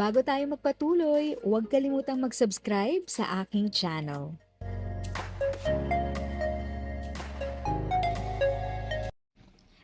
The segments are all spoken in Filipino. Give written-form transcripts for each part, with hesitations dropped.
Bago tayo magpatuloy, huwag kalimutang mag-subscribe sa aking channel.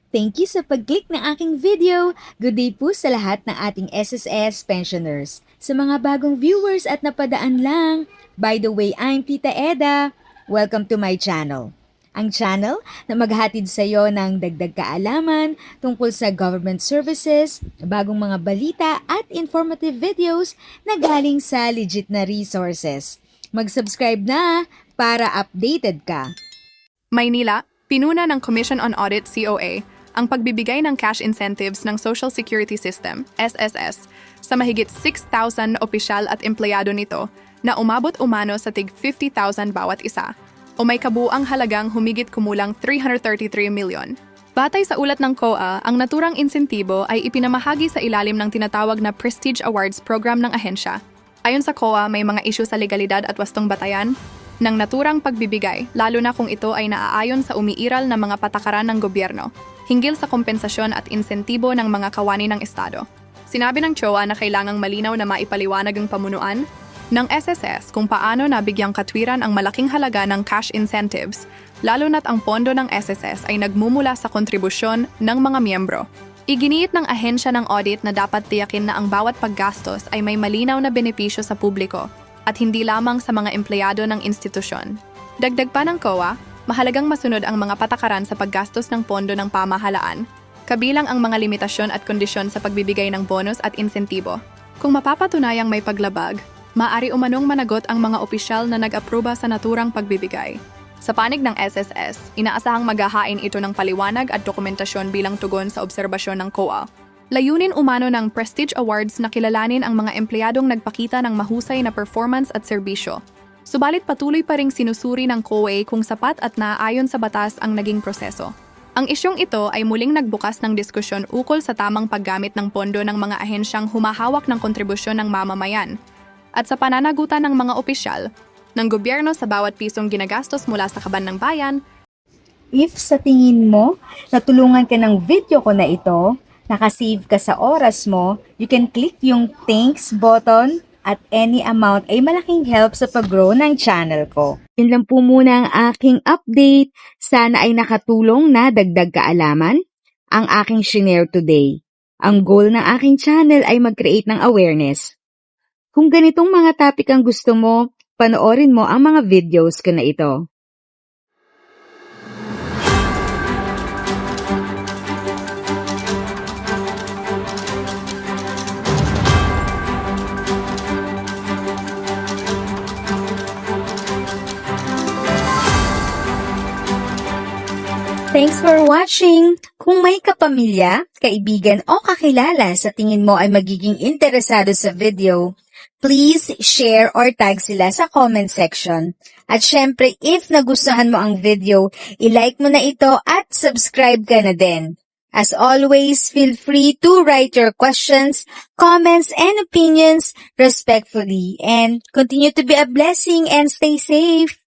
Thank you sa pag-click ng aking video. Good day po sa lahat ng ating SSS pensioners. Sa mga bagong viewers at napadaan lang, by the way, I'm Tita Eda. Welcome to my channel. Ang channel na maghatid sa iyo ng dagdag kaalaman tungkol sa government services, bagong mga balita at informative videos na galing sa legit na resources. Mag-subscribe na para updated ka. Maynila, pinuna ng Commission on Audit COA ang pagbibigay ng cash incentives ng Social Security System, SSS, sa mahigit 6,000 opisyal at empleyado nito na umabot umano sa tig 50,000 bawat isa, o may kabuang halagang humigit kumulang 333 million. Batay sa ulat ng COA, ang naturang insentibo ay ipinamahagi sa ilalim ng tinatawag na Prestige Awards program ng ahensya. Ayon sa COA, may mga isyu sa legalidad at wastong batayan ng naturang pagbibigay, lalo na kung ito ay naaayon sa umiiral na mga patakaran ng gobyerno, hinggil sa kompensasyon at insentibo ng mga kawani ng Estado. Sinabi ng COA na kailangang malinaw na maipaliwanag ang pamunuan ng SSS kung paano nabigyang katwiran ang malaking halaga ng cash incentives, lalo na't ang pondo ng SSS ay nagmumula sa kontribusyon ng mga miyembro. Iginiit ng ahensya ng audit na dapat tiyakin na ang bawat paggastos ay may malinaw na benepisyo sa publiko at hindi lamang sa mga empleyado ng institusyon. Dagdag pa ng COA, mahalagang masunod ang mga patakaran sa paggastos ng pondo ng pamahalaan, kabilang ang mga limitasyon at kondisyon sa pagbibigay ng bonus at insentibo. Kung mapapatunayang may paglabag, maaari umanong managot ang mga opisyal na nag-aproba sa naturang pagbibigay. Sa panig ng SSS, inaasahang maghahain ito ng paliwanag at dokumentasyon bilang tugon sa obserbasyon ng COA. Layunin umano ng Prestige Awards na kilalanin ang mga empleyadong nagpakita ng mahusay na performance at serbisyo. Subalit patuloy pa ring sinusuri ng COA kung sapat at naaayon sa batas ang naging proseso. Ang isyong ito ay muling nagbukas ng diskusyon ukol sa tamang paggamit ng pondo ng mga ahensyang humahawak ng kontribusyon ng mamamayan at sa pananagutan ng mga opisyal ng gobyerno sa bawat pisong ginagastos mula sa kaban ng bayan. If sa tingin mo, natulungan ka ng video ko na ito, nakasave ka sa oras mo, you can click yung thanks button at any amount ay malaking help sa pag-grow ng channel ko. Yun lang po muna ang aking update. Sana ay nakatulong na dagdag kaalaman ang aking shinare today. Ang goal ng aking channel ay mag-create ng awareness. Kung ganitong mga topic ang gusto mo, panoorin mo ang mga videos ko na ito. Thanks for watching! Kung may kapamilya, kaibigan o kakilala sa tingin mo ay magiging interesado sa video, please share or tag sila sa comment section. At syempre, if nagustuhan mo ang video, i-like mo na ito at subscribe ka na din. As always, feel free to write your questions, comments, and opinions respectfully. And continue to be a blessing and stay safe!